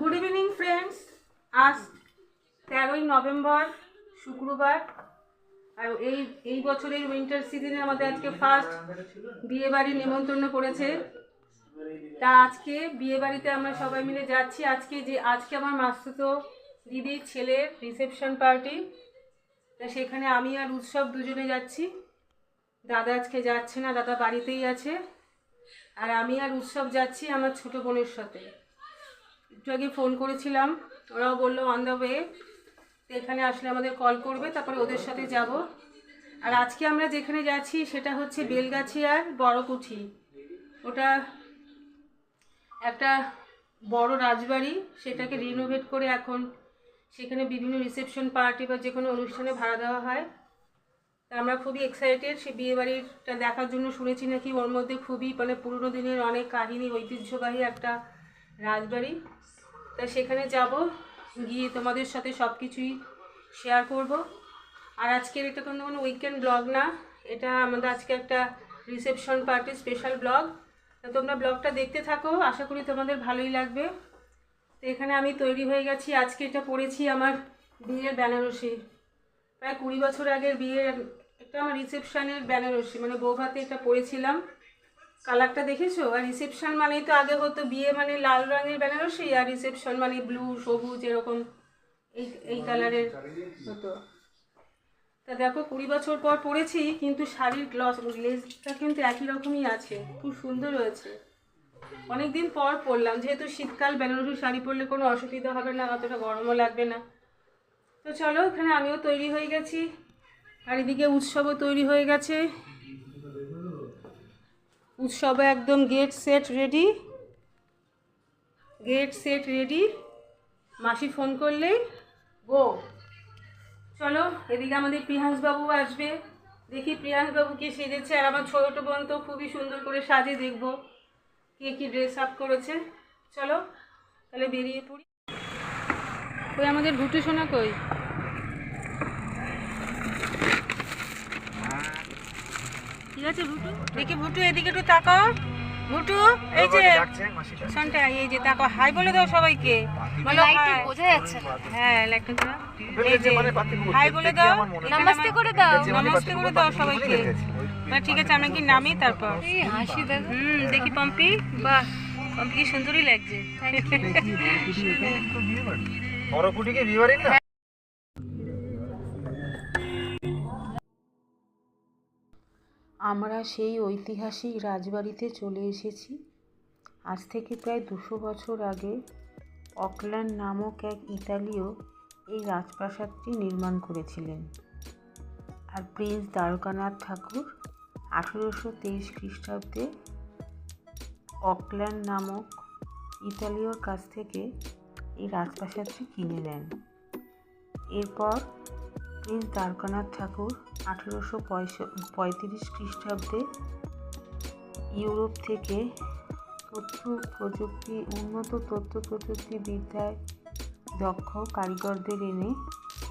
Good evening friends. আজ 13ই November শুক্রবার। আর এই বছরের উইন্টার সিজনে আমাদের আজকে ফার্স্ট বিয়ে বাড়ি নেমন্তন্ন করেছে। তা আজকে বিয়ে বাড়িতে আমরা সবাই মিলে যাচ্ছি। আজকে আমার মাসতুতো দিদির ছেলের রিসেপশন পার্টি। তা সেখানে আমি আর উৎসব দুজনে যাচ্ছি। দাদা আজকে যাচ্ছে না, দাদা বাড়িতেই আছে। আর আমি আর উৎসব যাচ্ছি আমার ছোটো বোনের সাথে। একটু আগে ফোন করেছিলাম, ওরাও বললো অন দ্য ওয়ে, তো এখানে আসলে আমাদের কল করবে, তারপরে ওদের সাথে যাব। আর আজকে আমরা যেখানে যাচ্ছি সেটা হচ্ছে বেলগাছিয়ার বড়কুঠি। ওটা একটা বড় রাজবাড়ি, সেটাকে রিনোভেট করে এখন সেখানে বিভিন্ন রিসেপশন পার্টি বা যে কোনো অনুষ্ঠানে ভাড়া দেওয়া হয়। তা আমরা খুবই এক্সাইটেড সেই বিয়েবাড়িটা দেখার জন্য। শুনেছি নাকি ওর মধ্যে খুবই পুরনো দিনের অনেক কাহিনী, ঐতিহ্যবাহী একটা রাজবাড়ি। তা সেখানে যাব, গিয়ে তোমাদের সাথে সব কিছুই শেয়ার করব। আর আজকের এটা কোনো উইকেন্ড ব্লগ না, এটা আমাদের আজকে একটা রিসেপশন পার্টি স্পেশাল ব্লগ। তা তোমরা ব্লগটা দেখতে থাকো, আশা করি তোমাদের ভালোই লাগবে। তো এখানে আমি তৈরি হয়ে গেছি। আজকে এটা পরেছি আমার বিয়ের বেনারসি, প্রায় 20 বছর আগের বিয়ের একটা আমার রিসেপশনের বেনারসি, বৌভাতে এটা পরেছিলাম। কালারটা দেখেছো? আর রিসেপশন মানেই তো আগে হতো বিয়ে মানে লাল রঙের বেনারসি, আর রিসেপশন মানে ব্লু সবুজ এরকম এই কালারের হতো। তা দেখো 20 বছর পর পরেছি, কিন্তু শাড়ির লেসটা কিন্তু একই রকমই আছে, খুব সুন্দর হয়েছে। অনেকদিন পর পরলাম, যেহেতু শীতকাল বেনারসি শাড়ি পরলে কোনো অসুবিধা হবে না, অতটা গরমও লাগবে না। তো চলো, এখানে আমিও তৈরি হয়ে গেছি, আর এদিকে উৎসবও তৈরি হয়ে গেছে। উৎসবে একদম গেট সেট রেডি। মাসি ফোন করলেই গো। চলো, এদিকে আমাদের প্রিয়াংশ বাবু আসবে, দেখি প্রিয়াংশ বাবু কি সেজেছে। আর আমার ছোটো বোন তো খুবই সুন্দর করে সাজে, দেখবো কে কি ড্রেস আপ করেছে। চলো তাহলে বেরিয়ে পড়ি। ওই আমাদের ভুটু সোনা কই? ঠিক আছে ভুটু, দেখি ভুটু এদিকে একটু তাকাও। ভুটু, এই যে শোনটা, এই যে তাকাও, হাই বলে দাও সবাইকে। বলো হাই। বোঝা যাচ্ছে না। হ্যাঁ, লাইটটা দাও, এই যে হাই বলে দাও, নমস্তে করে দাও। নমস্তে করে দাও সবাইকে। ঠিক আছে, আমরা কি নামি তারপর? এই হাসি দেখো। দেখি পম্পি, বাহ পম্পি কি সুন্দরই লাগছে। বড়কুঠিকে বিয়ে বাড়ি না? আমরা সেই ঐতিহাসিক রাজবাড়িতে চলে এসেছি। আজ থেকে প্রায় 200 বছর আগে অকল্যান্ড নামক এক ইতালীয় এই রাজপ্রাসাদটি নির্মাণ করেছিলেন। আর প্রিন্স দ্বারকানাথ ঠাকুর 1823 খ্রিস্টাব্দে অকল্যান্ড নামক ইতালীয়র কাছ থেকে এই রাজপ্রাসাদটি কিনে নেন। এরপর প্রিন্স দ্বারকানাথ ঠাকুর 1835 খ্রিস্টাব্দে ইউরোপ থেকে উন্নত তথ্য প্রযুক্তি বিদ্যায় দক্ষ কারিগরদের এনে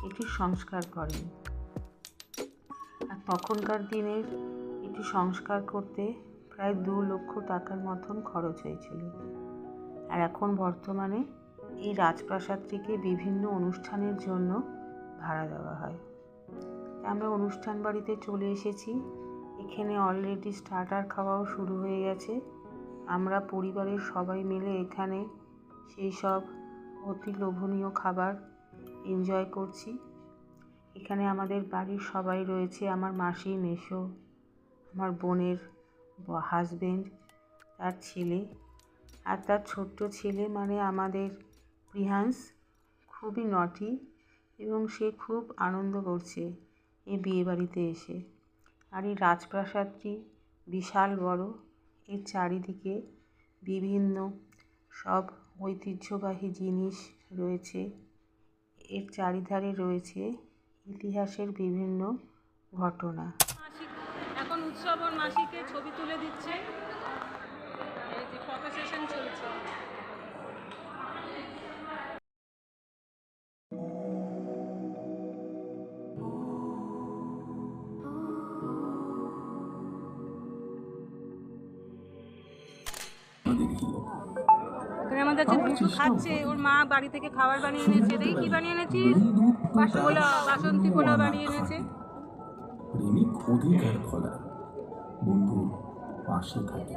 এটি সংস্কার করেন। আর তখনকার দিনের এটি সংস্কার করতে প্রায় 2 লক্ষ টাকার মতন খরচ হয়েছিল। আর এখন বর্তমানে এই রাজপ্রাসাদটিকে বিভিন্ন অনুষ্ঠানের জন্য ভাড়া দেওয়া হয়। আমরা অনুষ্ঠান বাড়িতে চলে এসেছি। এখানে অলরেডি স্টার্টার খাওয়াও শুরু হয়ে গেছে। আমরা পরিবারের সবাই মিলে এখানে সেই সব অতি লোভনীয় খাবার এনজয় করছি। এখানে আমাদের বাড়ির সবাই রয়েছে, আমার মাসি, মেসো, আমার বোনের হাজবেন্ড, তার ছেলে আর তার ছোট্ট ছেলে, আমাদের প্রিয়াংশ খুবই নটি, এবং সে খুব আনন্দ করছে এই বিয়েবাড়িতে এসে। আর এই রাজপ্রাসাদটি বিশাল বড়, এর চারিদিকে বিভিন্ন সব ঐতিহ্যবাহী জিনিস রয়েছে। এর চারিধারে রয়েছে ইতিহাসের বিভিন্ন ঘটনা। এখন উৎসব ওর মাসিকে ছবি তুলে দিচ্ছে, এই যে ফটো সেশন চলছে। এখানে আমাদের যে দুটো খাচ্ছে, ওর মা বাড়ি থেকে খাবার বানিয়ে এনেছে। দেখি কি বানিয়ে এনেছিস? বাসন্তী পোলাও বানিয়ে এনেছে। প্রেমিক অধিকার ফলা বন্ধু পাশে থাকে,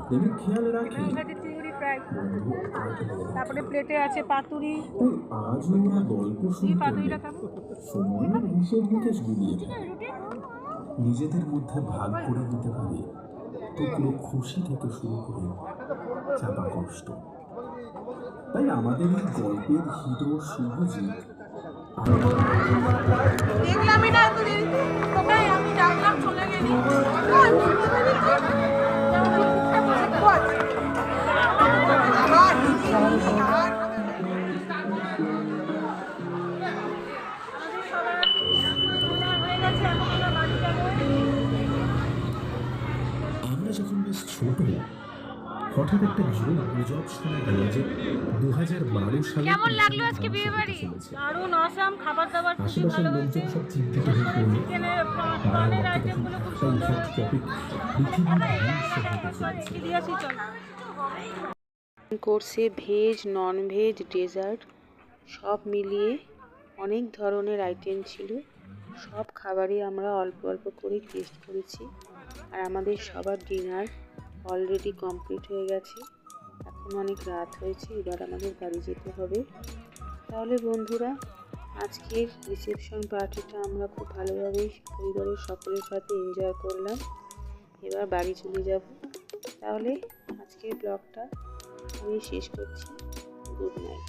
প্রেমিক খেয়াল রাখে এখানে আছে চিংড়ি ফ্রাই, বন্ধু আগলে রাখে। তারপরে প্লেটে আছে পাতুরি। তাই আজও ওরা গল্প এই শুরু পাতুরিটা করলে খাবো। সময়ের হিসেব নিকেশ গুলিয়ে ফেলে, নিজেদের মধ্যে ভাগ করে দিতে পারে টুকরো খুশি থেকে শুরু করে চাপা কষ্ট। তাই আমাদের এই গল্পের হিরো শুভজিৎ দেখলামই না এত দেরিতে, তোকে আমি ডাকলাম চলে গেলি। আমরা যখন বেশ ছোট, হঠাৎ একটা জোর গুজব শোনা গেল যে 2012 সালে কেমন লাগলো আজকে বিয়ে বাড়ি? দারুণ অসাম, খাবার দাবার খুবই আশেপাশের ভালো লোকজন হয়েছে। সব চিন্তিত হয়ে পড়ল। চিকেনের প্রাণের আইটেমগুলো খুব সুন্দর হয়েছে। কোর্সে ভেজ, নন ভেজ, ডেজার্ট সব মিলিয়ে অনেক ধরনের আইটেম ছিল। সব খাবারই আমরা অল্প অল্প করে টেস্ট করেছি। আর আমাদের সবার ডিনার অলরেডি কমপ্লিট হয়ে গেছে। এখন অনেক রাত হয়েছে, এবার আমাদের বাড়ি যেতে হবে। তাহলে বন্ধুরা, আজকের রিসেপশন পার্টিটা আমরা খুব ভালোভাবেই পরিবারের সকলের সাথে এনজয় করলাম। এবার বাড়ি চলে যাব। তাহলে আজকের ব্লগটা আমি শেষ করছি। Good night.